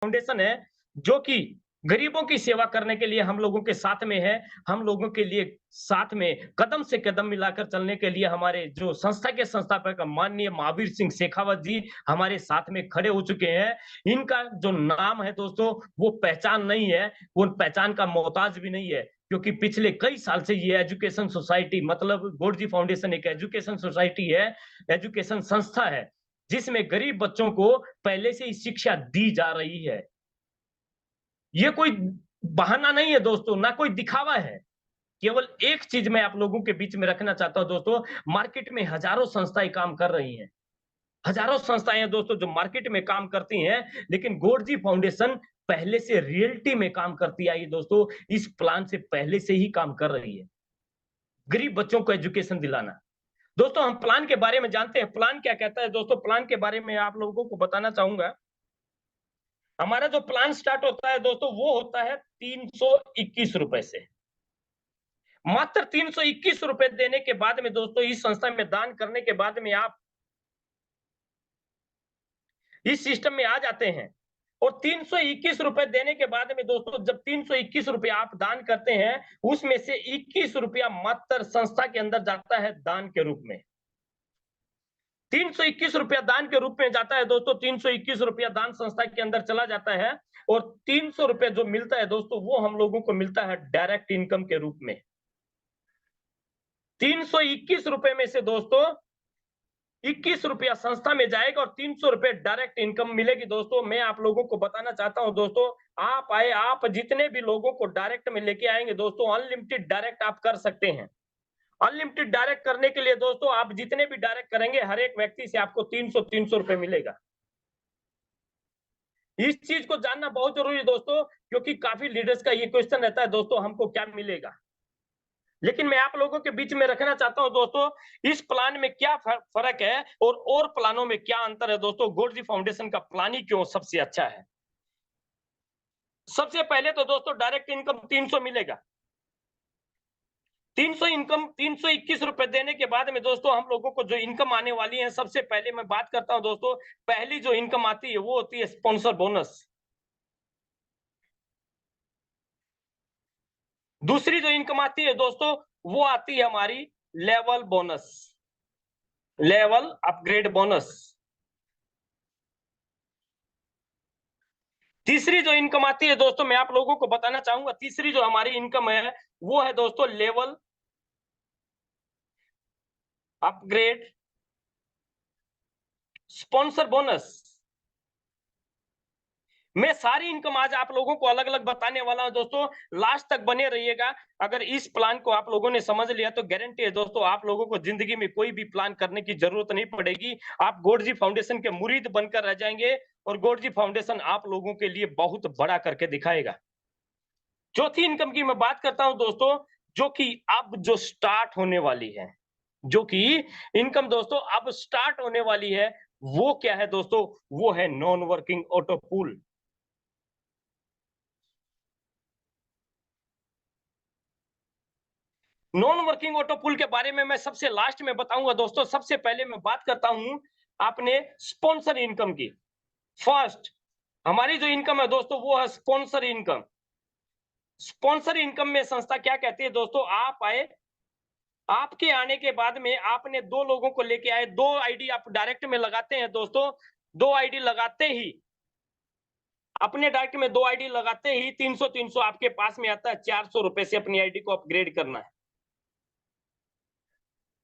Foundation है जो कि गरीबों की सेवा करने के लिए हम लोगों के साथ में है। हम लोगों के लिए साथ में कदम से कदम मिलाकर चलने के लिए हमारे जो संस्था के संस्थापक माननीय महावीर सिंह शेखावत जी हमारे साथ में खड़े हो चुके हैं। इनका जो नाम है दोस्तों वो पहचान नहीं है, वो पहचान का मोहताज भी नहीं है, क्योंकि पिछले कई साल से ये एजुकेशन सोसाइटी मतलब गॉडजी फाउंडेशन एक एजुकेशन सोसाइटी है, एजुकेशन संस्था है, जिसमें गरीब बच्चों को पहले से ही शिक्षा दी जा रही है। ये कोई बहाना नहीं है दोस्तों, ना कोई दिखावा है। केवल एक चीज मैं आप लोगों के बीच में रखना चाहता हूं दोस्तों, मार्केट में हजारों संस्थाएं काम कर रही हैं। हजारों संस्थाएं हैं दोस्तों जो मार्केट में काम करती हैं, लेकिन गॉडजी फाउंडेशन पहले से रियलिटी में काम करती आई दोस्तों, इस प्लान से पहले से ही काम कर रही है। गरीब बच्चों को एजुकेशन दिलाना। दोस्तों हम प्लान के बारे में जानते हैं, प्लान क्या कहता है दोस्तों, प्लान के बारे में आप लोगों को बताना चाहूंगा। हमारा जो प्लान स्टार्ट होता है दोस्तों वो होता है 321 रुपए से। मात्र 321 रुपए देने के बाद में दोस्तों इस संस्था में दान करने के बाद में आप इस सिस्टम में आ जाते हैं। और 321 रुपए देने के बाद में दोस्तों जब 321 रुपए आप दान करते हैं, उसमें से 21 रुपया मात्र संस्था के अंदर जाता है दान के रूप में। 321 रुपया दान के रूप में जाता है दोस्तों, 321 रुपया दान संस्था के अंदर चला जाता है। और 300 रुपया जो मिलता है दोस्तों वो हम लोगों को मिलता है डायरेक्ट इनकम के रूप में। 321 रुपए में से दोस्तों 21 रुपया संस्था में जाएगा और 300 रुपए डायरेक्ट इनकम मिलेगी दोस्तों। मैं आप लोगों को बताना चाहता हूं दोस्तों, आप आए, आप जितने भी लोगों को डायरेक्ट में लेके आएंगे दोस्तों, अनलिमिटेड डायरेक्ट आप कर सकते हैं। अनलिमिटेड डायरेक्ट करने के लिए दोस्तों आप जितने भी डायरेक्ट करेंगे हर एक व्यक्ति से आपको 300 रुपए मिलेगा। इस चीज को जानना बहुत जरूरी है दोस्तों, क्योंकि काफी लीडर्स का ये क्वेश्चन रहता है दोस्तों हमको क्या मिलेगा। लेकिन मैं आप लोगों के बीच में रखना चाहता हूं दोस्तों, इस प्लान में क्या फर्क है और प्लानों में क्या अंतर है दोस्तों, गॉडजी फाउंडेशन का प्लान ही क्यों सबसे अच्छा है। सबसे पहले तो दोस्तों डायरेक्ट इनकम 300 मिलेगा। 300 इनकम 321 रुपए देने के बाद में दोस्तों हम लोगों को जो इनकम आने वाली है, सबसे पहले मैं बात करता हूं दोस्तों, पहली जो इनकम आती है वो होती है स्पॉन्सर बोनस। दूसरी जो इनकम आती है दोस्तों वो आती है हमारी level bonus, level upgrade bonus. तीसरी जो इनकम आती है दोस्तों मैं आप लोगों को बताना चाहूंगा, तीसरी जो हमारी इनकम है वो है दोस्तों लेवल अपग्रेड स्पॉन्सर बोनस। मैं सारी इनकम आज आप लोगों को अलग अलग बताने वाला हूं दोस्तों, लास्ट तक बने रहिएगा। अगर इस प्लान को आप लोगों ने समझ लिया तो गारंटी है दोस्तों आप लोगों को जिंदगी में कोई भी प्लान करने की जरूरत नहीं पड़ेगी। आप गॉडजी फाउंडेशन के मुरीद बनकर रह जाएंगे और गॉडजी फाउंडेशन आप लोगों के लिए बहुत बड़ा करके दिखाएगा। चौथी इनकम की मैं बात करता हूं दोस्तों, जो कि अब जो स्टार्ट होने वाली है, जो कि इनकम दोस्तों अब स्टार्ट होने वाली है, वो क्या है दोस्तों, वो है non working auto pool. Non working auto pool के बारे में मैं सबसे लास्ट में बताऊंगा दोस्तों। सबसे पहले मैं बात करता हूं आपने स्पॉन्सर इनकम की। फर्स्ट हमारी जो इनकम है दोस्तों वो है स्पॉन्सर इनकम। स्पॉन्सर इनकम में संस्था क्या कहती है दोस्तों, आप आए, आपके आने के बाद में आपने दो लोगों को लेके आए, दो आईडी आप डायरेक्ट में लगाते हैं दोस्तों, दो आईडी लगाते ही अपने डायरेक्ट में दो आईडी लगाते ही 300 आपके पास में आता है। 400 रुपए से अपनी आईडी को अपग्रेड करना है।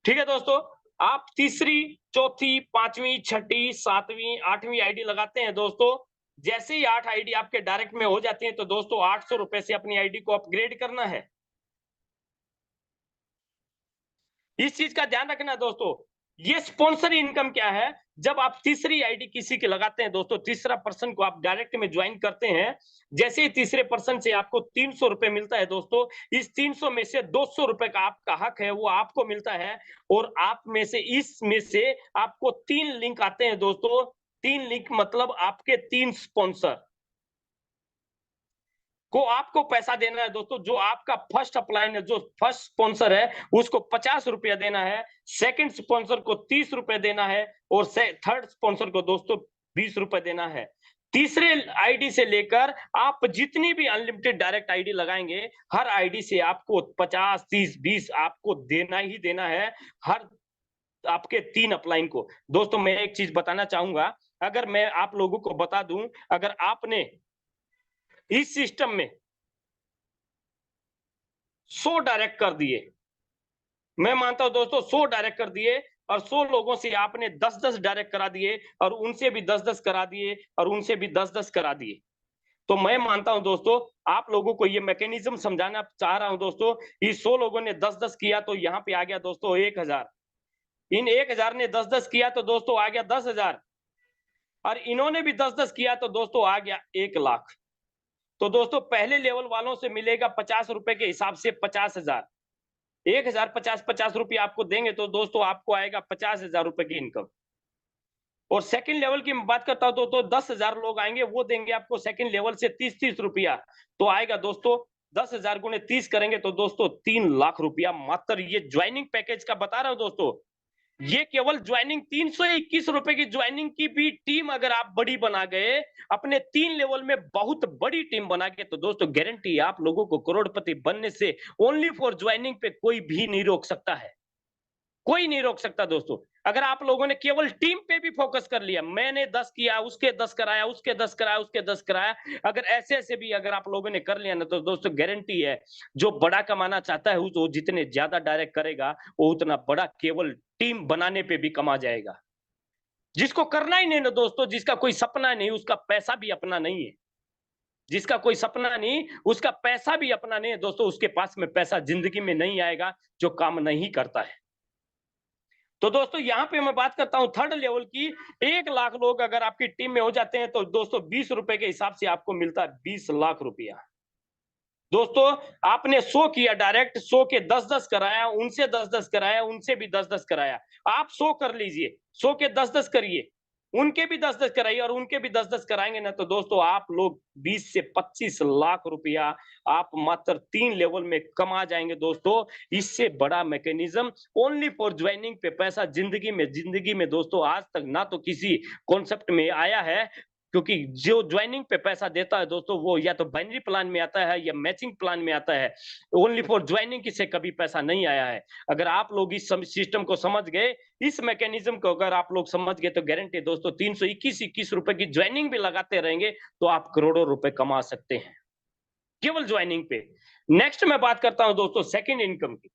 ठीक है दोस्तों, आप तीसरी, चौथी, पांचवी, छठी, सातवीं, आठवीं आईडी लगाते हैं दोस्तों। जैसे ही 8 आईडी आपके डायरेक्ट में हो जाती है तो दोस्तों 800 रुपए से अपनी आईडी को अपग्रेड करना है। इस चीज का ध्यान रखना दोस्तों। ये स्पॉन्सर इनकम क्या है, जब आप तीसरी आईडी किसी के लगाते हैं दोस्तों, तीसरा पर्सन को आप डायरेक्ट में ज्वाइन करते हैं, जैसे ही तीसरे पर्सन से आपको 300 रुपए मिलता है दोस्तों, इस 300 में से 200 रुपए का आपका हक है वो आपको मिलता है। और आप में से इसमें से आपको 3 लिंक आते हैं दोस्तों। 3 लिंक मतलब आपके 3 स्पॉन्सर को आपको पैसा देना है दोस्तों। जो आपका फर्स्ट अपलाइन है, जो फर्स्ट स्पॉन्सर है उसको 50 रुपया देना है, सेकंड स्पॉन्सर को 30 रुपए देना है और थर्ड स्पॉन्सर को दोस्तों 20 रुपए देना है। तीसरे आईडी से लेकर आप जितनी भी अनलिमिटेड डायरेक्ट आईडी लगाएंगे, हर आईडी से आपको 50, 30, 20 आपको देना ही देना है, हर आपके 3 अपलाइन को। दोस्तों मैं एक चीज बताना चाहूंगा, अगर मैं आप लोगों को बता दूं, अगर आपने इस सिस्टम में 100 डायरेक्ट कर दिए, मैं मानता हूं दोस्तों 100 डायरेक्ट कर दिए और 100 लोगों से आपने 10-10 डायरेक्ट करा दिए और उनसे भी 10-10 करा दिए और उनसे भी 10-10 करा दिए, तो मैं मानता हूं दोस्तों आप लोगों को ये मैकेनिज्म समझाना चाह रहा हूं दोस्तों। इस 100 लोगों ने 10-10 किया तो यहाँ पे आ गया दोस्तों 1000। इन 1000 ने 10-10 किया तो दोस्तों आ गया 10,000 और इन्होंने भी 10-10 किया तो दोस्तों आ गया 1,00,000। तो दोस्तों पहले लेवल वालों से मिलेगा 50 रुपए के हिसाब से 50,000। 1000 50-50 रुपए आपको देंगे तो दोस्तों आपको आएगा 50,000 रुपए की इनकम। और सेकंड लेवल की बात करता हूं तो 10,000 लोग आएंगे, वो देंगे आपको सेकंड लेवल से 30-30 रुपया, तो आएगा दोस्तों 10,000 गुने 30 करेंगे तो दोस्तों 3,00,000 रुपया मात्र ये ज्वाइनिंग पैकेज का बता रहा हूं दोस्तों। ये केवल ज्वाइनिंग 321 रुपए की ज्वाइनिंग की भी टीम अगर आप बड़ी बना गए, अपने 3 लेवल में बहुत बड़ी टीम बना के, तो दोस्तों गारंटी है आप लोगों को करोड़पति बनने से ओनली फॉर ज्वाइनिंग पे कोई भी नहीं रोक सकता है। कोई नहीं रोक सकता दोस्तों। अगर आप लोगों ने केवल टीम पे भी फोकस कर लिया, मैंने 10 किया, उसके 10 कराया, उसके 10 कराया, उसके 10 कराया, अगर ऐसे-ऐसे भी अगर आप लोगों ने कर लिया ना तो दोस्तों गारंटी है, जो बड़ा कमाना चाहता है वो जितने ज्यादा डायरेक्ट करेगा, वो उतना बड़ा केवल टीम बनाने पे भी कमा जाएगा। जिसको करना ही नहीं ना दोस्तों, जिसका कोई सपना नहीं, उसका पैसा भी अपना नहीं है। जिसका कोई सपना नहीं, उसका पैसा भी अपना नहीं है दोस्तों, उसके पास में पैसा जिंदगी में नहीं आएगा, जो काम नहीं करता है। तो दोस्तों यहाँ पे मैं बात करता हूं थर्ड लेवल की। 1,00,000 लोग अगर आपकी टीम में हो जाते हैं तो दोस्तों 20 रुपए के हिसाब से आपको मिलता है 20,00,000 रुपया। दोस्तों आपने 100 किया डायरेक्ट, 100 के 10-10 कराया, उनसे 10-10 कराया, उनसे भी 10-10 कराया। आप 100 कर लीजिए, 100 के 10-10 करिए, उनके भी 10-10 कराइए और उनके भी 10-10 कराएंगे ना तो दोस्तों आप लोग 20 से 25,00,000 रुपया आप मात्र 3 लेवल में कमा जाएंगे दोस्तों। इससे बड़ा मैकेनिज्म ओनली फॉर ज्वाइनिंग पे पैसा जिंदगी में दोस्तों आज तक ना तो किसी कॉन्सेप्ट में आया है, क्योंकि जो ज्वाइनिंग पे पैसा देता है दोस्तों वो या तो बाइनरी प्लान में आता है या मैचिंग प्लान में आता है। ओनली फॉर ज्वाइनिंग की से कभी पैसा नहीं आया है। अगर आप लोग इस सिस्टम को समझ गए, इस मैकेनिज्म को अगर आप लोग समझ गए तो गारंटी दोस्तों 321 रुपए की ज्वाइनिंग भी लगाते रहेंगे तो आप करोड़ों रुपए कमा सकते हैं केवल ज्वाइनिंग पे। नेक्स्ट मैं बात करता हूं दोस्तों सेकंड इनकम की।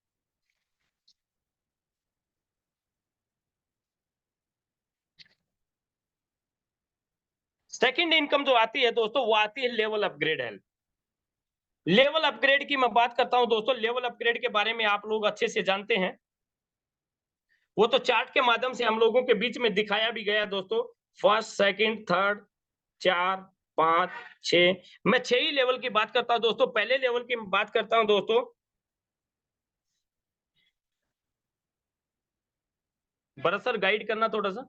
सेकंड इनकम जो आती है दोस्तों वो आती है level upgrade help. Level upgrade की मैं बात करता हूं दोस्तों, लेवल अपग्रेड के बारे में आप लोग अच्छे से जानते हैं। वो तो चार्ट के माध्यम से हम लोगों के बीच में दिखाया भी गया दोस्तों। फर्स्ट, सेकंड, थर्ड, 4, 5, 6, मैं 6 ही लेवल की बात करता हूं दोस्तों। पहले लेवल की बात करता हूं दोस्तों, भरत सर गाइड करना थोड़ा सा।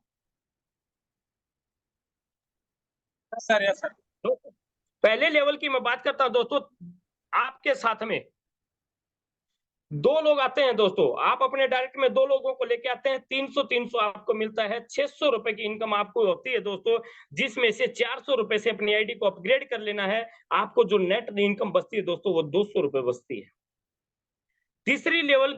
Sir yes sir. तो पहले लेवल की मैं बात करता हूं दोस्तों, आपके साथ में 2 लोग आते हैं दोस्तों, आप अपने डायरेक्ट में 2 लोगों को लेके आते हैं, 300-300 आपको मिलता है, 600 रुपए की इनकम आपको होती है दोस्तों, जिसमें से 400 रुपए से अपनी आईडी को अपग्रेड कर लेना है। आपको जो नेट इनकम बचती है दोस्तों वो 200 रुपए बचती है। दूसरे लेवल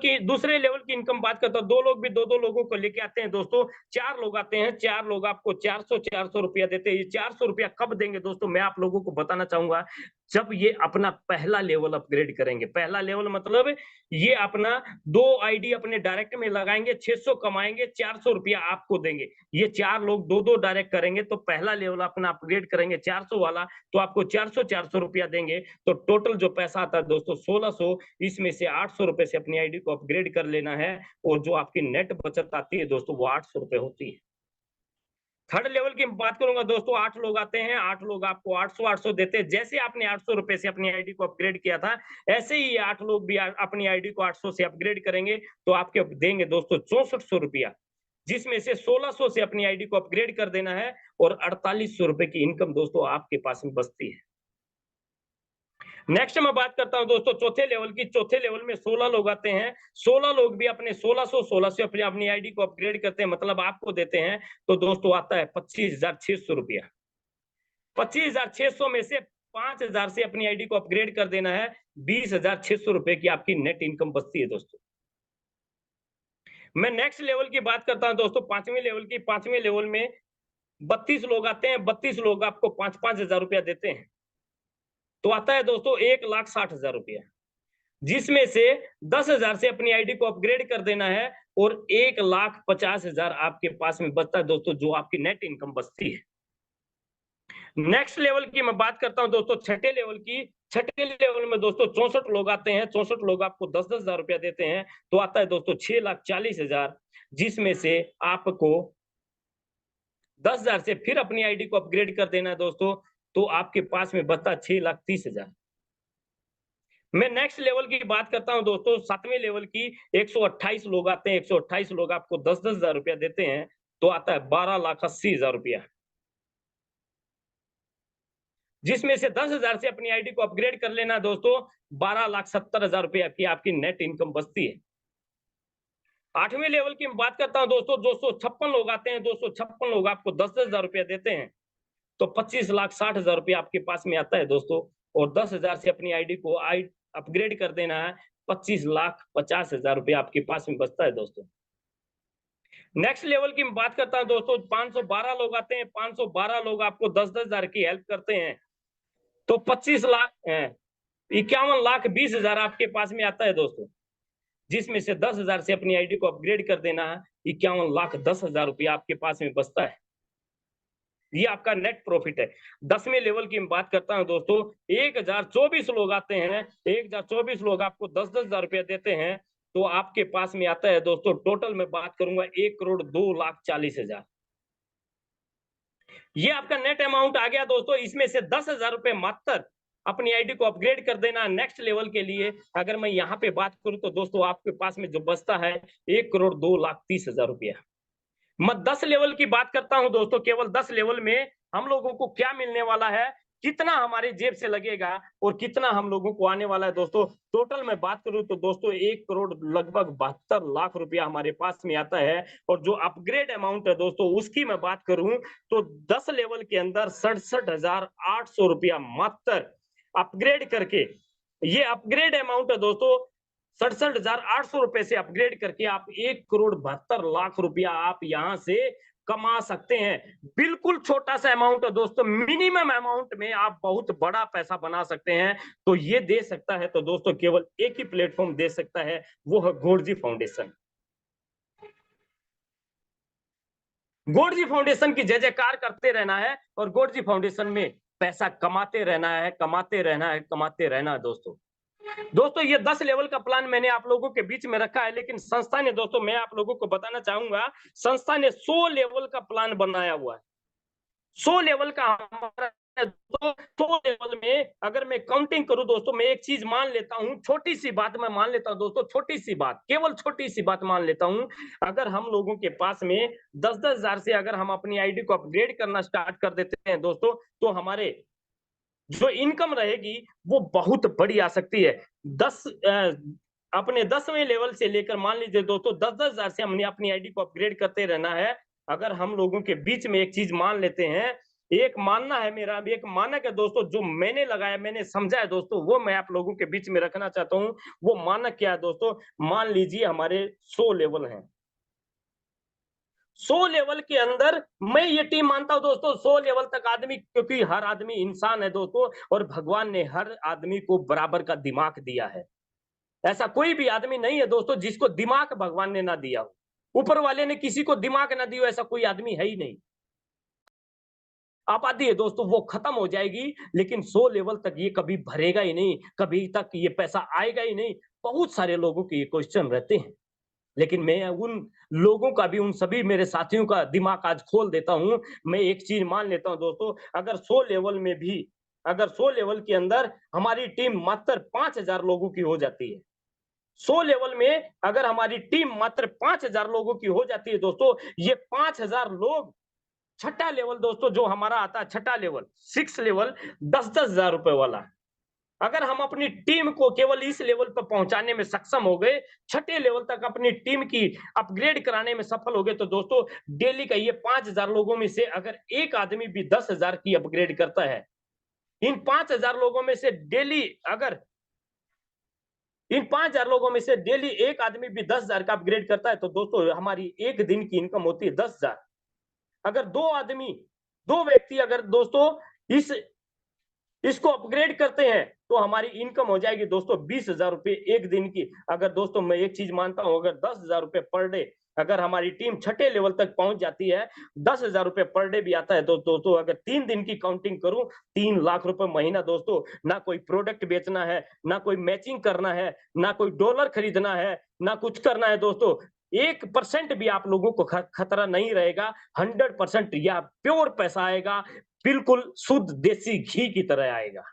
की इनकम बात करता हूं, 2 लोग भी 2-2 लोगों को लेके आते हैं दोस्तों, 4 लोग आते हैं, 4 लोग आपको 400 रुपया देते हैं। ये 400 रुपया कब देंगे दोस्तों, मैं आप लोगों को बताना चाहूंगा, जब ये अपना पहला लेवल अपग्रेड करेंगे। पहला लेवल मतलब ये अपना 2 आईडी अपने डायरेक्ट में लगाएंगे, 600 कमाएंगे, 400 रुपया आपको देंगे। ये 4 लोग 2-2 डायरेक्ट करेंगे तो पहला लेवल अपना अपग्रेड करेंगे 400 वाला, तो आपको 400 रुपया देंगे। तो टोटल जो पैसा आता है दोस्तों 1600, इसमें से 800 रुपए से अपनी आईडी को अपग्रेड कर लेना है और जो आपकी नेट बचत आती है दोस्तों वो 800 रुपए होती है। थर्ड लेवल की बात करूंगा दोस्तों, 8 लोग आते हैं, 8 लोग आपको 800 देते हैं। जैसे आपने 800 रुपए से अपनी आईडी को अपग्रेड किया था, ऐसे ही 8 लोग भी अपनी आईडी को 800 से अपग्रेड करेंगे तो आपके देंगे दोस्तों 6400 रुपया, जिसमें से 1600 से अपनी आईडी को अपग्रेड कर देना है और 4800 रुपए की इनकम दोस्तों आपके पास में बचती है। नेक्स्ट मैं बात करता हूं दोस्तों चौथे लेवल की। चौथे लेवल में 16 लोग आते हैं, 16 लोग भी अपने 1600 से अपनी आईडी को अपग्रेड करते हैं, मतलब आपको देते हैं, तो दोस्तों आता है 25,600 रुपया। 25,600 में से 5,000 से अपनी आईडी को अपग्रेड कर देना है, 20,600 रुपए की आपकी नेट इनकम बचती है दोस्तों। मैं नेक्स्ट लेवल की बात करता हूं दोस्तों, 5वीं लेवल की। 5वीं लेवल में 32 लोग आते हैं, 32 लोग आपको 5-5 हजार रुपया देते हैं, तो आता है दोस्तों 1,60,000 रुपया, जिसमें से 10,000 से अपनी आईडी को अपग्रेड कर देना है और 1,50,000 आपके पास में बचता है दोस्तों, जो आपकी नेट इनकम बचती है। नेक्स्ट लेवल की मैं बात करता हूं दोस्तों, छठे लेवल की। छठे लेवल में दोस्तों 64 लोग आते हैं, 64 लोग आपको 10-10 हजार रुपया देते हैं, तो आता है दोस्तों 6,40,000, जिसमें से आपको 10,000 से फिर अपनी आईडी को अपग्रेड कर देना है दोस्तों, तो आपके पास में बचता 6,30,000। मैं नेक्स्ट लेवल की बात करता हूं दोस्तों, 7वें लेवल की। 128 लोग आते हैं, 128 लोग आपको 10-10 हजार रुपया देते हैं, तो आता है 12,80,000 रुपया, जिसमें से 10,000 से अपनी आईडी को अपग्रेड कर लेना दोस्तों, 12,70,000 रुपया की आपकी नेट इनकम बचती है। 8वें लेवल की बात करता हूं दोस्तों, 256 लोग आते हैं, 256 लोग आपको 10-10 हजार रुपया देते हैं, तो 25,60,000 रुपया आपके पास में आता है दोस्तों, और 10,000 से अपनी आईडी को अपग्रेड कर देना है, 25,50,000 रुपया आपके पास में बचता है दोस्तों। नेक्स्ट लेवल की बात करता हूं दोस्तों, 512 लोग आते हैं, 512 लोग आपको 10-10 हजार की हेल्प करते हैं, तो 51,20,000 आपके पास में आता है दोस्तों, जिसमें से 10,000 से अपनी आईडी को अपग्रेड कर देना है, 51,10,000 रुपया आपके पास में बचता है। ये आपका नेट प्रॉफिट है। 10वें लेवल की मैं बात करता हूं दोस्तों, 1,024 लोग आते हैं, 1,024 लोग आपको 10-10 हजार रुपया देते हैं, तो आपके पास में आता है दोस्तों, टोटल मैं बात करूंगा 1,02,40,000। ये आपका नेट अमाउंट आ गया दोस्तों। इसमें से 10,000 रुपए मात्र अपनी आईडी को अपग्रेड कर देना नेक्स्ट लेवल के लिए। अगर मैं यहाँ पे बात करूं तो दोस्तों आपके पास में जो बचता है 1,02,30,000 रुपया। मैं 10 लेवल की बात करता हूं दोस्तों, केवल 10 लेवल में हम लोगों को क्या मिलने वाला है, कितना हमारी जेब से लगेगा और कितना हम लोगों को आने वाला है दोस्तों। टोटल मैं बात करूं तो दोस्तों 1 करोड़ लगभग 72 लाख रुपया हमारे पास में आता है। और जो अपग्रेड अमाउंट है दोस्तों, उसकी मैं बात करूं तो 10 लेवल के अंदर 67,800 रुपया मात्र अपग्रेड करके, ये अपग्रेड अमाउंट है दोस्तों, 67,800 रुपए से अपग्रेड करके आप 1,72,00,000 रुपया आप यहां से कमा सकते हैं। बिल्कुल छोटा सा अमाउंट है दोस्तों, मिनिमम अमाउंट में आप बहुत बड़ा पैसा बना सकते हैं। तो ये दे सकता है तो दोस्तों केवल एक ही प्लेटफॉर्म दे सकता है, वो है गोडजी फाउंडेशन। गोडजी फाउंडेशन की जय जयकार करते रहना है और गोडजी फाउंडेशन में पैसा कमाते रहना है, कमाते रहना है, कमाते रहना है दोस्तों। दोस्तों ये 10 लेवल का प्लान मैंने आप लोगों के बीच में रखा है, लेकिन संस्था ने दोस्तों, मैं आप लोगों को बताना चाहूंगा, संस्था ने 100 लेवल का प्लान बनाया हुआ है। 100 लेवल का हमारा तो 100 लेवल में अगर मैं काउंटिंग करूं दोस्तों, मैं एक चीज मान लेता हूं, छोटी सी बात मैं मान लेता हूं दोस्तों, छोटी सी बात, केवल छोटी सी बात मान लेता हूं। अगर हम लोगों के पास में 10-10 हजार से अगर हम अपनी आईडी को अपग्रेड करना स्टार्ट कर देते हैं दोस्तों, तो हमारे जो इनकम रहेगी वो बहुत बड़ी आ सकती है। 10 अपने 10वें लेवल से लेकर मान लीजिए दोस्तों 10-10 हजार से हमने अपनी आईडी को अपग्रेड करते रहना है। अगर हम लोगों के बीच में एक चीज मान लेते हैं, एक मानना है मेरा, एक मानक है दोस्तों, जो मैंने लगाया, मैंने समझा है दोस्तों, वो मैं आप लोगों के बीच में रखना चाहता हूं। वो मानक क्या है दोस्तों? मान लीजिए हमारे 100 लेवल हैं। 100 लेवल के अंदर मैं ये टीम मानता हूं दोस्तों, 100 लेवल तक आदमी, क्योंकि हर आदमी इंसान है दोस्तों, और भगवान ने हर आदमी को बराबर का दिमाग दिया है। ऐसा कोई भी आदमी नहीं है दोस्तों जिसको दिमाग भगवान ने ना दिया हो। ऊपर वाले ने किसी को दिमाग ना दिया, ऐसा कोई आदमी है ही नहीं। आबादी है दोस्तों, वो खत्म हो जाएगी, लेकिन 100 लेवल तक ये कभी भरेगा ही नहीं, कभी तक ये पैसा आएगा ही नहीं। बहुत सारे लोगों के ये क्वेश्चन रहते हैं, लेकिन मैं उन लोगों का भी, उन सभी मेरे साथियों का दिमाग आज खोल देता हूं। मैं एक चीज मान लेता हूं दोस्तों, अगर 100 लेवल में भी, अगर 100 लेवल के अंदर हमारी टीम मात्र 5,000 लोगों की हो जाती है, 100 लेवल में अगर हमारी टीम मात्र 5,000 लोगों की हो जाती है दोस्तों, ये 5,000 लोग, छठा लेवल दोस्तों जो हमारा आता है, छठा लेवल, 6 लेवल, 10-10 हजार रुपए वाला, अगर हम अपनी टीम को केवल इस लेवल पर पहुंचाने में सक्षम हो गए, छठे लेवल तक अपनी टीम की अपग्रेड कराने में सफल हो गए, तो दोस्तों डेली का ये 5,000 लोगों में से अगर एक आदमी भी 10,000 की अपग्रेड करता है, इन 5,000 लोगों में से डेली अगर इन 5,000 लोगों में से डेली एक आदमी भी 10,000 का अपग्रेड करता है, तो दोस्तों हमारी एक दिन की इनकम होती है 10,000। अगर दो व्यक्ति अगर दोस्तों इस इसको अपग्रेड करते हैं, तो हमारी इनकम हो जाएगी दोस्तों 20,000 रुपए एक दिन की। अगर दोस्तों मैं एक चीज मानता हूं, अगर 10,000 रुपए पर डे अगर हमारी टीम छठे लेवल तक पहुंच जाती है, 10,000 रुपए पर डे भी आता है, तो दोस्तों अगर 3 दिन की काउंटिंग करूं, 3 लाख रुपए महीना दोस्तों। ना कोई प्रोडक्ट बेचना है, ना कोई मैचिंग करना है, ना कोई डॉलर खरीदना है, ना कुछ करना है दोस्तों। 1% भी आप लोगों को खतरा नहीं रहेगा। 100% या प्योर पैसा आएगा, बिल्कुल शुद्ध देसी घी की तरह आएगा।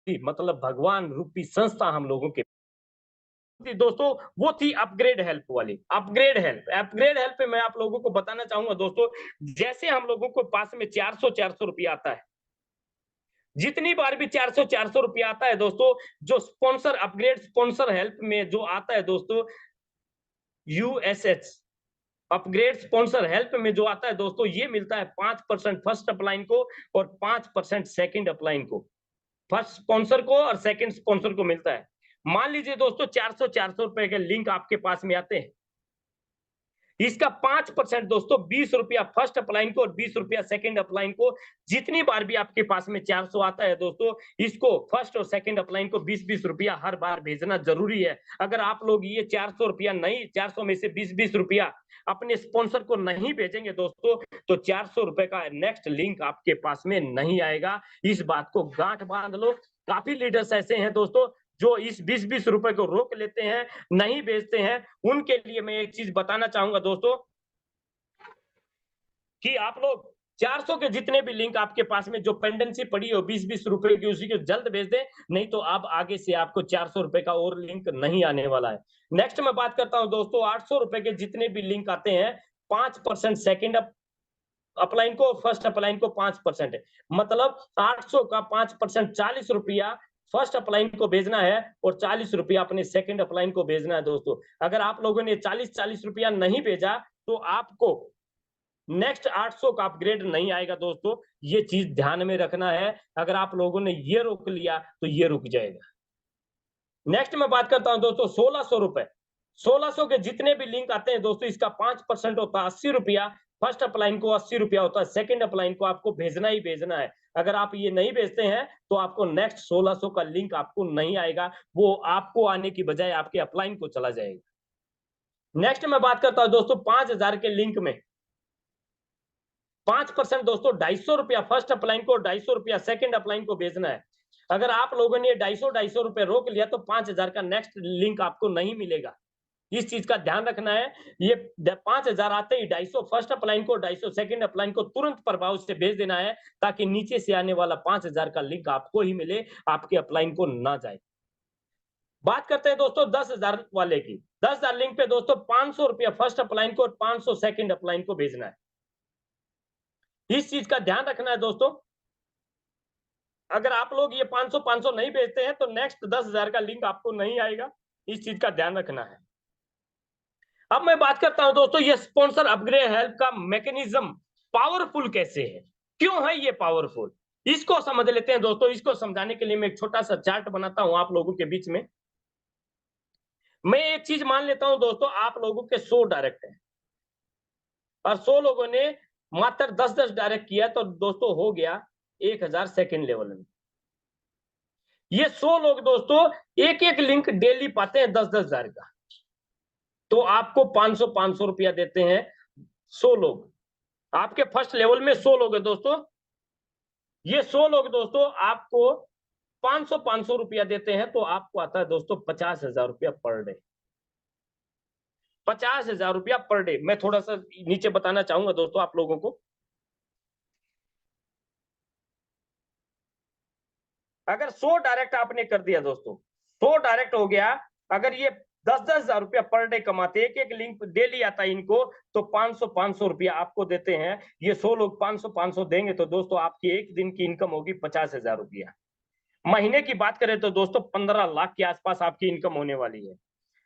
मतलब भगवान रूपी संस्था हम लोगों के दोस्तों, वो थी अपग्रेड हेल्प वाली। अपग्रेड हेल्प पे मैं आप लोगों को बताना चाहूंगा दोस्तों, जैसे हम लोगों को पास में 400 रुपया आता है, जितनी बार भी 400 रुपया आता है दोस्तों, जो स्पॉन्सर अपग्रेड स्पॉन्सर हेल्प में जो आता है दोस्तों, यूएसएच अपग्रेड स्पॉन्सर हेल्प में जो आता है दोस्तों, ये मिलता है 5% फर्स्ट अपलाइन को और 5% सेकंड अपलाइन को। फर्स्ट स्पॉन्सर को और सेकंड स्पॉन्सर को मिलता है। मान लीजिए दोस्तों 400 रुपए के लिंक आपके पास में आते हैं, इसका 5% दोस्तों 20 रुपया फर्स्ट अपलाइन को और 20 रुपया सेकंड अपलाइन को। जितनी बार भी आपके पास में 400 आता है दोस्तों, इसको फर्स्ट और सेकंड अपलाइन को 20-20 रुपया हर बार भेजना जरूरी है। अगर आप लोग ये 400 रुपया नहीं, 400 में से 20-20 रुपया अपने स्पॉन्सर को नहीं भेजेंगे दोस्तों, तो 400 रुपए का नेक्स्ट लिंक आपके पास में नहीं आएगा। इस बात को गांठ बांध लो। काफी लीडर्स ऐसे हैं दोस्तों, जो इस 20-20 रुपए को रोक लेते हैं, नहीं बेचते हैं। उनके लिए मैं एक चीज बताना चाहूंगा दोस्तों, कि आप लोग 400 के जितने भी लिंक आपके पास में जो पेंडेंसी पड़ी हो 20-20 रुपए की, उसी को जल्द भेज दें, नहीं तो अब आगे से आपको 400 रुपए का और लिंक नहीं आने वाला है। नेक्स्ट मैं बात करता हूं दोस्तों, 800 रुपए के जितने भी लिंक आते हैं, 5% सेकेंड अपलाइन को, फर्स्ट अपलाइन को 5% है। मतलब 800 का 5% 40 रुपया फर्स्ट अपलाइन को भेजना है और 40 रुपया अपने सेकंड अपलाइन को भेजना है दोस्तों। अगर आप लोगों ने 40-40 रुपया नहीं भेजा, तो आपको नेक्स्ट 800 का अपग्रेड नहीं आएगा दोस्तों। ये चीज ध्यान में रखना है। अगर आप लोगों ने ये रोक लिया, तो ये रुक जाएगा। नेक्स्ट मैं बात करता हूं दोस्तों 1600 रुपए। 1600 के जितने भी लिंक आते हैं दोस्तों, इसका 5% होता है 80 रुपया। फर्स्ट अपलाइन को 80 रुपया होता है, सेकंड अपलाइन को आपको भेजना ही भेजना है। अगर आप ये नहीं भेजते हैं, तो आपको नेक्स्ट 1600 का लिंक आपको नहीं आएगा, वो आपको आने की बजाय आपके अपलाइन को चला जाएगा। नेक्स्ट मैं बात करता हूं दोस्तों 5000 के लिंक में 5% दोस्तों 250 रुपया फर्स्ट अपलाइन को, 250 रुपया सेकंड अपलाइन को भेजना है। अगर आप लोगों ने 250 रुपए रोक लिया, तो 5000 का नेक्स्ट लिंक आपको नहीं मिलेगा। इस चीज का ध्यान रखना है। ये 5000 आते ही 250 फर्स्ट अपलाइन को, 250 सेकंड अपलाइन को तुरंत प्रभाव से भेज देना है, ताकि नीचे से आने वाला 5000 का लिंक आपको ही मिले, आपके अपलाइन को ना जाए। बात करते हैं दोस्तों 10,000 वाले की। 10,000 लिंक पे दोस्तों 500 रुपया फर्स्ट अपलाइन को और 500 सेकंड अपलाइन को भेजना है। इस चीज का ध्यान रखना है दोस्तों। अगर आप लोग ये 500 नहीं भेजते हैं, तो नेक्स्ट 10,000 का लिंक आपको नहीं आएगा। इस चीज का ध्यान रखना है। अब मैं बात करता हूं दोस्तों, ये स्पॉन्सर अपग्रेड हेल्प का मैकेनिज्म पावरफुल कैसे है, क्यों है ये पावरफुल, इसको समझ लेते हैं दोस्तों। इसको समझाने के लिए मैं एक छोटा सा चार्ट बनाता हूं आप लोगों के बीच में। मैं एक चीज मान लेता हूं दोस्तों, आप लोगों के 100 डायरेक्ट है और 100 लोगों ने मात्र 10-10 डायरेक्ट किया, तो दोस्तों हो गया 1000 सेकंड लेवल में। ये 100 लोग दोस्तों एक एक लिंक डेली पाते हैं 10-10 हजार का, तो आपको 500 रुपया देते हैं 100 लोग। आपके फर्स्ट लेवल में 100 लोग है दोस्तों। ये 100 लोग दोस्तों आपको 500 रुपया देते हैं, तो आपको आता है दोस्तों 50,000 रुपया पर डे। 50,000 रुपया पर डे। मैं थोड़ा सा नीचे बताना चाहूंगा दोस्तों आप लोगों को। अगर 100 डायरेक्ट आपने कर दिया दोस्तों, 100 डायरेक्ट हो गया। अगर ये 10-10 हजार रुपया पर डे कमाते, एक एक लिंक डेली आता है इनको, तो 500 रुपया आपको देते हैं। ये 100 लोग 500 देंगे, तो दोस्तों आपकी एक दिन की इनकम होगी 50,000 रुपया। महीने की बात करें तो दोस्तों 15 लाख के आसपास आपकी इनकम होने वाली है।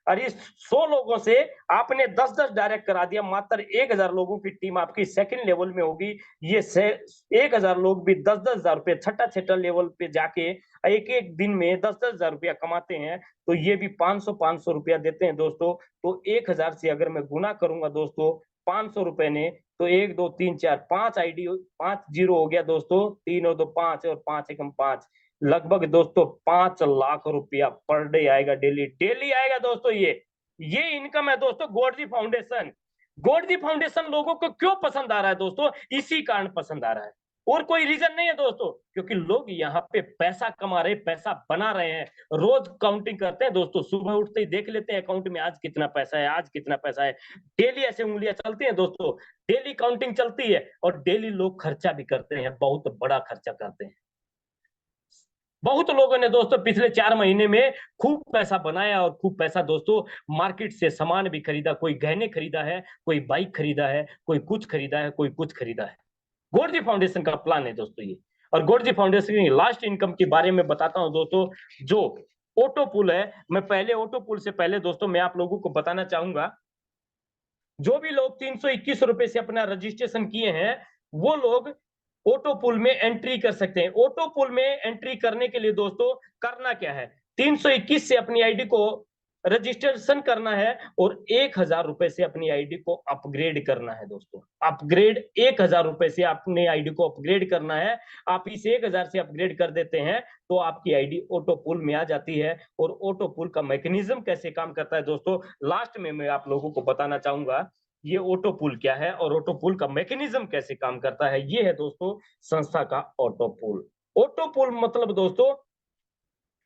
और इस 100 लोगों से आपने 10-10 डायरेक्ट करा दिया, मात्र 1000 लोगों की टीम आपकी सेकंड लेवल में होगी। ये से 1000 लोग भी 10-10 हज़ार रुपए छठा-छठा लेवल पे जाके एक-एक दिन में 10-10 हज़ार रुपया कमाते हैं, तो ये भी 500-500 रुपया देते हैं दोस्तों। तो 1000 से अगर मैं गुना करूँगा दोस्तों 500 रुपए ने, तो 1, 2, 3, 4 5 आईडी 5 जीरो हो गया दोस्तों, 3 और 2 5 और 5 एकम 5, लगभग दोस्तों 5 लाख रुपया पर डे आएगा, डेली डेली आएगा दोस्तों ये इनकम है दोस्तों गोडजी फाउंडेशन। गोडजी फाउंडेशन लोगों को क्यों पसंद आ रहा है दोस्तों? इसी कारण पसंद आ रहा है, और कोई रीजन नहीं है दोस्तों, क्योंकि लोग यहाँ पे पैसा कमा रहे, पैसा बना रहे हैं। रोज काउंटिंग करते हैं दोस्तों, सुबह उठते ही देख लेते हैं अकाउंट में आज कितना पैसा है, आज कितना पैसा है। डेली ऐसे उंगलियां चलती हैं दोस्तों, डेली काउंटिंग चलती है, और डेली लोग खर्चा भी करते हैं, बहुत बड़ा खर्चा करते हैं। बहुत लोगों ने दोस्तों पिछले 4 महीने में खूब पैसा बनाया, और खूब पैसा दोस्तों मार्केट से सामान भी खरीदा, कोई गहने खरीदा है, कोई बाइक खरीदा है, कोई कुछ खरीदा है, कोई कुछ खरीदा है। गोडजी फाउंडेशन का प्लान है दोस्तों ये। और गोडजी फाउंडेशन की लास्ट इनकम के बारे में बताता हूं दोस्तों, जो ऑटो पुल है, मैं पहले ऑटो पुल से पहले दोस्तों मैं आप लोगों को बताना चाहूंगा, जो भी लोग 321 रुपए से अपना रजिस्ट्रेशन किए हैं, वो लोग ऑटो पुल में एंट्री कर सकते हैं। ऑटो पुल में एंट्री करने के लिए दोस्तों करना क्या है, 321 से अपनी आईडी को रजिस्ट्रेशन करना है, और 1000 रुपए से अपनी आईडी को अपग्रेड करना है दोस्तों। अपग्रेड 1000 रुपए से अपनी आईडी को अपग्रेड करना है। आप इस 1000 से अपग्रेड कर देते हैं, तो आपकी आईडी ऑटो पुल में आ जाती है। और ऑटो पुल का मैकेनिज्म कैसे काम करता है दोस्तों, लास्ट में मैं आप लोगों को बताना चाहूंगा, ये ऑटो पुल क्या है और ऑटो पुल का मैकेनिज्म कैसे काम करता है। ये है दोस्तों संस्था का ऑटो पुल। ऑटो पुल मतलब दोस्तों,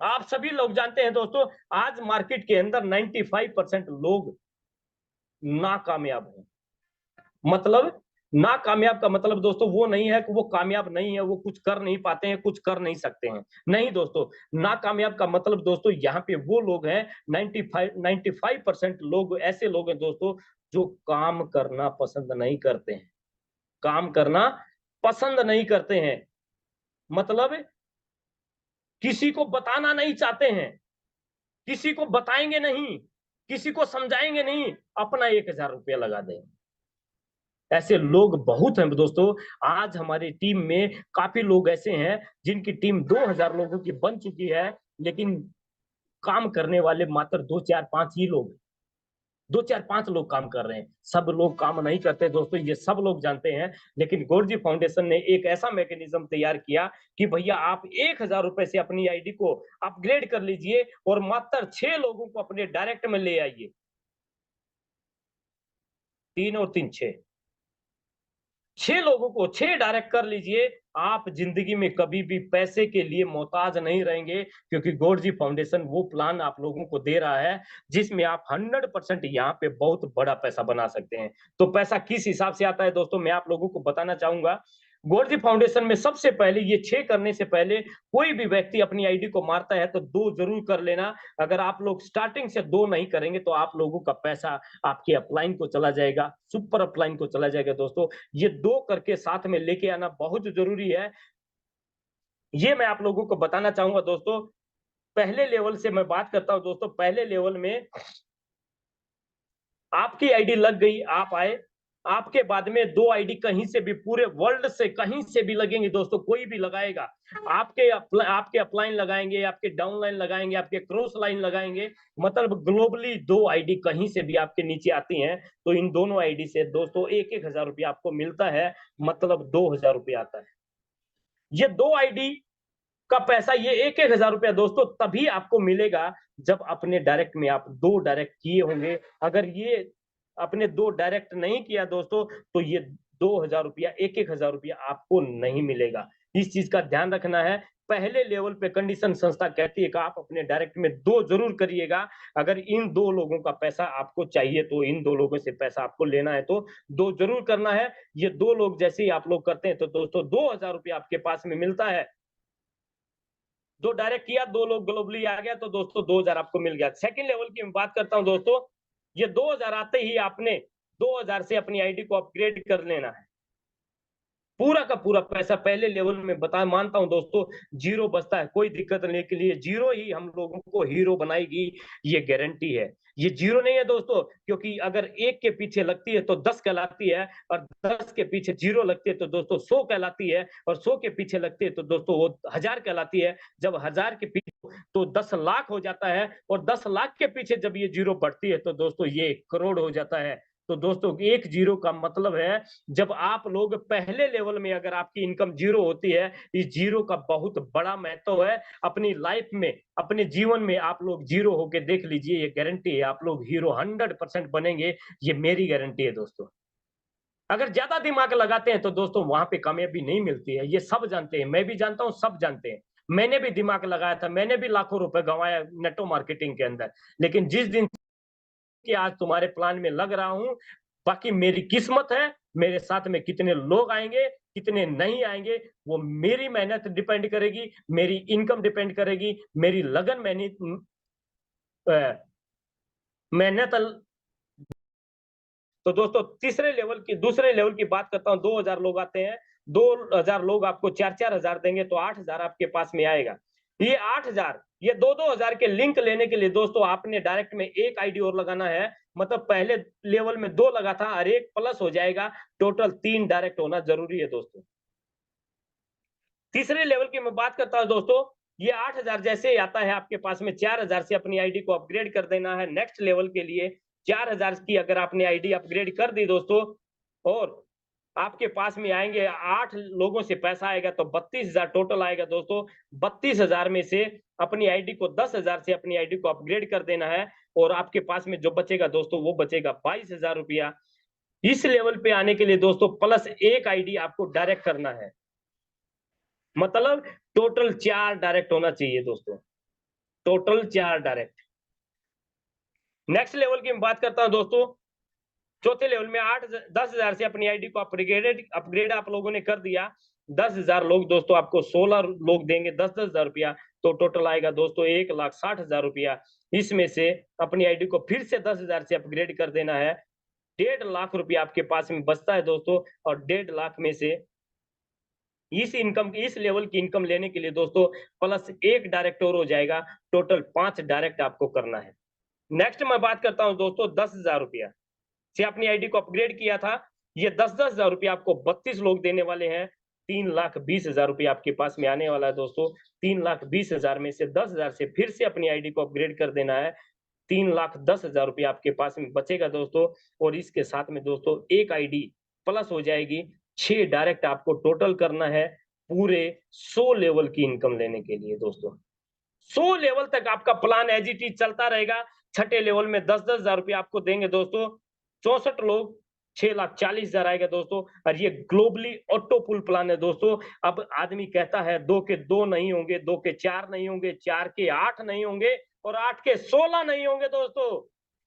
आप सभी लोग जानते हैं दोस्तों, आज मार्केट के अंदर 95% लोग नाकामयाब हैं। मतलब नाकामयाब का मतलब दोस्तों वो नहीं है कि वो कामयाब नहीं है, वो कुछ कर नहीं पाते हैं, कुछ कर नहीं सकते हैं। नहीं दोस्तों, नाकामयाब का मतलब दोस्तों यहाँ पे वो लोग हैं, 95% लोग ऐसे लोग हैं दोस्तों, जो काम करना पसंद नहीं करते हैं। काम करना पसंद नहीं करते हैं। मतलब किसी को बताना नहीं चाहते हैं, किसी को बताएँगे नहीं, किसी को समझाएँगे नहीं, अपना 1000 रुपया लगा देंगे। ऐसे लोग बहुत हैं दोस्तों। आज हमारी टीम में काफ़ी लोग ऐसे हैं, जिनकी टीम 2000 लोगों की बन चुकी है, लेकिन काम करने वाले मात्र 2, 4, 5 ही लोग हैं। 2, 4, 5 लोग काम कर रहे हैं। सब लोग काम नहीं करते दोस्तों, ये सब लोग जानते हैं। लेकिन गोडजी फाउंडेशन ने एक ऐसा मैकेनिज्म तैयार किया कि भैया आप 1000 रुपए से अपनी आईडी को अपग्रेड कर लीजिए, और मात्र 6 लोगों को अपने डायरेक्ट में ले आइए। 3 और 3 6, 6 लोगों को 6 डायरेक्ट कर लीजिए। आप ज़िंदगी में कभी भी पैसे के लिए मोहताज नहीं रहेंगे, क्योंकि गॉडजी फाउंडेशन वो प्लान आप लोगों को दे रहा है, जिसमें आप 100% यहाँ पे बहुत बड़ा पैसा बना सकते हैं। तो पैसा किस हिसाब से आता है दोस्तों, मैं आप लोगों को बताना चाहूँगा। गॉडजी फाउंडेशन में सबसे पहले ये 6 करने से पहले कोई भी व्यक्ति अपनी आईडी को मारता है, तो 2 ज़रूर कर लेना। अगर आप लोग स्टार्टिंग से 2 नहीं करेंगे, तो आप लोगों का पैसा आपके अपलाइन को चला जाएगा, सुपर अपलाइन को चला जाएगा दोस्तों। ये 2 करके साथ में लेके आना बहुत ज़रूरी है। ये मैं आप लोगों को बताना चाहूँगा दोस्तों। पहले लेवल से मैं बात करता हूँ दोस्तों, पहले लेवल में आपकी आईडी लग गई, आप आए, आपके बाद में 2 आईडी कहीं से भी पूरे वर्ल्ड से कहीं से भी लगेंगी दोस्तों, कोई भी लगाएगा। आपके अपलाइन लगाएँगे, आपके डाउनलाइन लगाएँगे, आपके क्रॉस लाइन लगाएँगे, मतलब ग्लोबली 2 आईडी कहीं से भी आपके नीचे आती हैं, तो इन दोनों आईडी से दोस्तों 1-1 हज़ार रुपया आपको मिलता है, मतलब 2000 रुपया आता है। ये 2 आईडी का पैसा, ये 1-1 हज़ार रुपया दोस्तों तभी आपको मिलेगा, जब अपने डायरेक्ट में आप 2 डायरेक्ट किए होंगे। अगर ये आपने 2 डायरेक्ट नहीं किया दोस्तों, तो ये 2000 रुपया, 1-1 हज़ार रुपया आपको नहीं मिलेगा। इस चीज़ का ध्यान रखना है। पहले लेवल पे कंडीशन संस्था कहती है कि आप अपने डायरेक्ट में 2 ज़रूर करिएगा। अगर इन 2 लोगों का पैसा आपको चाहिए, तो इन 2 लोगों से पैसा आपको लेना है, तो 2 ज़रूर करना है। ये 2 लोग जैसे ही आप लोग करते हैं, तो दोस्तों 2000 रुपया आपके पास में मिलता है। 2 डायरेक्ट किया, 2 लोग ग्लोबली आ गया, तो दोस्तों 2000 आपको मिल गया। सेकंड लेवल की मैं बात करता हूँ दोस्तों, ये 2000 आते ही आपने 2000 से अपनी आईडी को अपग्रेड कर लेना है। पूरा का पूरा पैसा पहले लेवल में बता मानता हूं दोस्तों, जीरो बचता है, कोई दिक्कत नहीं के लिए जीरो ही हम लोगों को हीरो बनाएगी, ये गारंटी है। ये जीरो नहीं है दोस्तों, क्योंकि अगर एक के पीछे लगती है तो 10 कहलाती है, और 10 के पीछे जीरो लगती है तो दोस्तों 100 कहलाती है, और 100 के पीछे लगती है तो दोस्तों वो 1000 कहलाती है। जब 1000 के पीछे तो 10 लाख हो जाता है, और 10 लाख के पीछे जब ये जीरो बढ़ती है तो दोस्तों ये करोड़ हो जाता है। तो दोस्तों एक जीरो का मतलब है, जब आप लोग पहले लेवल में अगर आपकी इनकम जीरो होती है, इस जीरो का बहुत बड़ा महत्व है। अपनी लाइफ में, अपने जीवन में आप लोग जीरो होके देख लीजिए, ये गारंटी है आप लोग हीरो 100% बनेंगे, ये मेरी गारंटी है दोस्तों। अगर ज्यादा दिमाग लगाते हैं तो दोस्तों वहां पे कामयाबी नहीं मिलती है, ये सब जानते हैं, मैं भी जानता हूं, सब जानते हैं। मैंने भी दिमाग लगाया था, मैंने भी लाखों रुपए गंवाया नेटो मार्केटिंग के अंदर, लेकिन जिस दिन कि आज तुम्हारे प्लान में लग रहा हूँ, बाकी मेरी किस्मत है, मेरे साथ में कितने लोग आएँगे, कितने नहीं आएँगे, वो मेरी मेहनत डिपेंड करेगी, मेरी इनकम डिपेंड करेगी, मेरी लगन अ, मेहनत तो दोस्तों तीसरे लेवल की दूसरे लेवल की बात करता हूँ, 2000 लोग आते हैं, 2000 लोग आपको 4-4 हज़ार देंगे तो 8000 आपके पास में आएगा। ये 8000 ये 2-2 हज़ार के लिंक लेने के लिए दोस्तों आपने डायरेक्ट में 1 आईडी और लगाना है, मतलब पहले लेवल में 2 लगा था और 1 प्लस हो जाएगा, टोटल 3 डायरेक्ट होना ज़रूरी है दोस्तों। तीसरे लेवल की मैं बात करता हूँ दोस्तों, ये 8000 जैसे ही आता है आपके पास में 4000 से अपनी आईडी को अपग्रेड कर देना है नेक्स्ट लेवल के लिए। 4000 की अगर आपने आईडी अपग्रेड कर दी दोस्तों, और आपके पास में आएँगे 8 लोगों से पैसा आएगा तो 32,000 टोटल आएगा दोस्तों। 32,000 में से अपनी आईडी को 10,000 से अपनी आईडी को अपग्रेड कर देना है, और आपके पास में जो बचेगा दोस्तों वो बचेगा ₹22,000। इस लेवल पे आने के लिए दोस्तों प्लस 1 आईडी आपको डायरेक्ट करना है। मतलब टोटल 4 डायरेक्ट होना चाहिए दोस्तों, टोटल 4 डायरेक्ट। नेक्स्ट लेवल की मैं बात करता हूँ दोस्तों, चौथे लेवल में 8 10,000 से अपनी आईडी को अपग्रेड आप लोगों ने कर दिया। 10,000 लोग दोस्तों आपको 16 लोग देंगे 10-10 हज़ार रुपया, तो टोटल आएगा दोस्तों 1,60,000 रुपया। इसमें से अपनी आईडी को फिर से 10,000 से अपग्रेड कर देना है। 1,50,000 रुपया आपके पास में बचता है दोस्तों, और 1,50,000 में से इस लेवल की इनकम लेने के लिए दोस्तों प्लस 1 डायरेक्ट और हो जाएगा, टोटल 5 डायरेक्ट आपको करना है। नेक्स्ट मैं बात करता हूँ दोस्तों 10,000 रुपया से अपनी आईडी को अपग्रेड किया था, ये 10-10 हज़ार रुपया आपको 32 लोग देने वाले हैं, 3,20,000 रुपया आपके पास में आने वाला है दोस्तों। 3,20,000 में से 10,000 से फिर से अपनी आईडी को अपग्रेड कर देना है, 3,10,000 रुपया आपके पास में बचेगा दोस्तों, और इसके साथ में दोस्तों एक आईडी प्लस हो जाएगी, 6 डायरेक्ट आपको टोटल करना है पूरे 100 लेवल की इनकम लेने के लिए दोस्तों। 100 लेवल तक आपका प्लान एज़ इट इज़ चलता रहेगा। छठे लेवल में 10-10 हज़ार रुपया आपको देंगे दोस्तों। 64 लोग 6,40,000 आएगा दोस्तों, और ये ग्लोबली ऑटो पुल प्लान है दोस्तों। अब आदमी कहता है 2 के 2 नहीं होंगे, 2 के 4 नहीं होंगे, 4 के 8 नहीं होंगे, और 8 के 16 नहीं होंगे दोस्तों।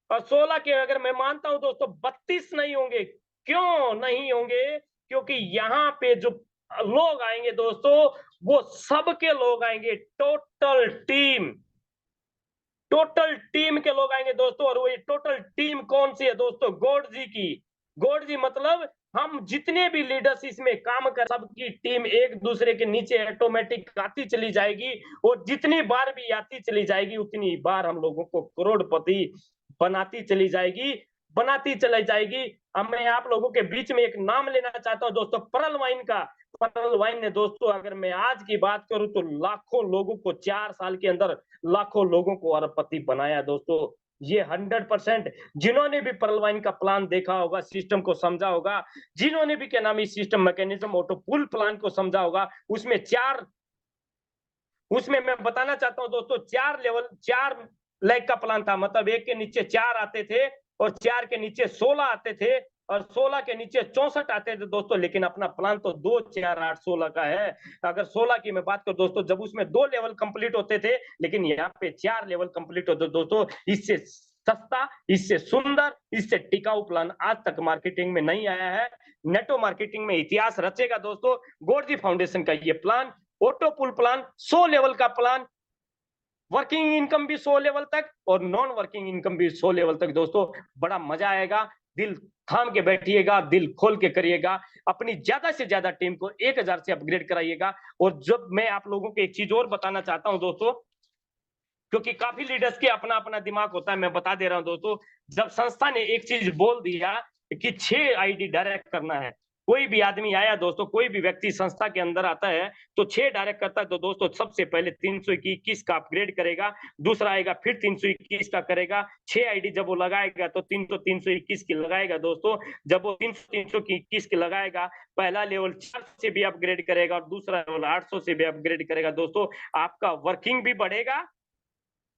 और 16 के अगर मैं मानता हूँ दोस्तों 32 नहीं होंगे। क्यों नहीं होंगे? क्योंकि यहाँ पे जो लोग आएँगे दोस्तों, वो सबके लोग आएँगे, टोटल टीम के लोग आएँगे दोस्तों, और वो ये टोटल टीम कौन-सी है दोस्तों? गॉड जी की। गॉड जी मतलब हम जितने भी लीडर्स इसमें काम कर सबकी टीम एक-दूसरे के नीचे ऑटोमैटिक आती चली जाएगी, और जितनी बार भी आती चली जाएगी, उतनी बार हम लोगों को करोड़पति बनाती चली जाएगी, बनाती चली जाएगी। अब मैं आप लोगों के बीच में एक नाम लेना चाहता हूँ दोस्तों, परल वाइन का। परल वाइन ने दोस्तों अगर मैं आज की बात करूँ तो लाखों लोगों को 4 साल के अंदर लाखों लोगों को अरबपति बनाया दोस्तों। ये 100% जिन्होंने भी पर्ल वाइन का प्लान देखा होगा, सिस्टम को समझा होगा, जिन्होंने भी क्या नाम है सिस्टम मैकेनिज्म ऑटो पुल प्लान को समझा होगा, उसमें मैं बताना चाहता हूँ दोस्तों 4 लेग का प्लान था, मतलब 1 के नीचे 4 आते थे, और 4 के नीचे 16 आते थे, और 16 के नीचे 64 आते थे दोस्तों, लेकिन अपना प्लान तो 2, 4, 8, 16 का है। अगर 16 की मैं बात करूं दोस्तों, जब उसमें 2 लेवल कंप्लीट होते थे, लेकिन यहाँ पे 4 लेवल कंप्लीट होते दोस्तों। इससे सस्ता, इससे सुंदर, इससे टिकाऊ प्लान आज तक मार्केटिंग में नहीं आया है। नेटो मार्केटिंग में इतिहास रचेगा दोस्तों। गोडजी फाउंडेशन का ये प्लान, ऑटो पुल प्लान, 100 लेवल का प्लान, वर्किंग इनकम भी 100 लेवल तक और नॉन वर्किंग इनकम भी 100 लेवल तक दोस्तों। बड़ा मजा आएगा। दिल थाम के बैठिएगा, दिल खोल के करिएगा, अपनी ज़्यादा से ज़्यादा टीम को 1000 से अपग्रेड कराइएगा। और जब मैं आप लोगों को एक चीज़ और बताना चाहता हूँ दोस्तों, क्योंकि काफ़ी लीडर्स के अपना-अपना दिमाग होता है, मैं बता दे रहा हूँ दोस्तों, जब संस्था ने एक चीज़ बोल दिया कि 6 आईडी डायरेक्ट करना है, कोई भी आदमी आया दोस्तों, कोई भी व्यक्ति संस्था के अंदर आता है, तो 6 डायरेक्ट करता है, तो दोस्तों सबसे पहले 321 का अपग्रेड करेगा, दूसरा आएगा फिर 321 का करेगा, 6 आईडी जब वो लगाएगा तो 321 की लगाएगा दोस्तों, जब वो 321 की लगाएगा, पहला लेवल 400 से भी अपग्रेड करेगा और दूसरा लेवल 800 से भी अपग्रेड करेगा दोस्तों, आपका वर्किंग भी बढ़ेगा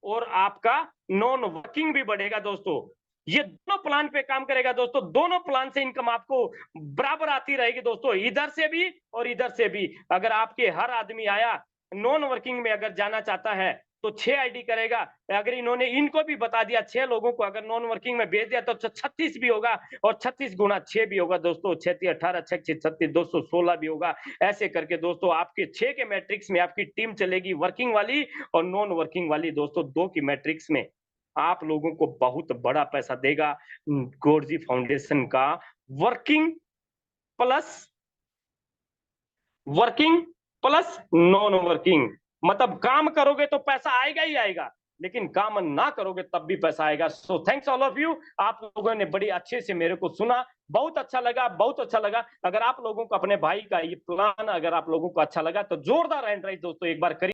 और आपका नॉन वर्किंग भी बढ़ेगा दोस्तों। ये दोनों प्लान पे काम करेगा दोस्तों, दोनों प्लान से इनकम आपको बराबर आती रहेगी दोस्तों, इधर से भी और इधर से भी। अगर आपके हर आदमी आया, नॉन वर्किंग में अगर जाना चाहता है, तो 6 आईडी करेगा। अगर इन्होंने इनको भी बता दिया 6 लोगों को अगर नॉन वर्किंग में भेज दिया तो 36 भी होगा और 36 गुणा 6 भी होगा दोस्तों, 6 तिया 18, 6 छह 36, 216 भी होगा। ऐसे करके दोस्तों आपके 6 के मैट्रिक्स में आपकी टीम चलेगी वर्किंग वाली और नॉन वर्किंग वाली दोस्तों 2 की मैट्रिक्स में। आप लोगों को बहुत बड़ा पैसा देगा गोरजी फाउंडेशन का working plus working plus non working, मतलब काम करोगे तो पैसा आएगा ही आएगा, लेकिन काम ना करोगे तब भी पैसा आएगा। So thanks all of you, आप लोगों ने बड़ी अच्छे से मेरे को सुना, बहुत अच्छा लगा, बहुत अच्छा लगा। अगर आप लोगों को अपने भाई का ये प्लान अगर आप लोगों को अच्छा लगा तो जोरदार हैंड राइज दोस्तों एक बार करिए।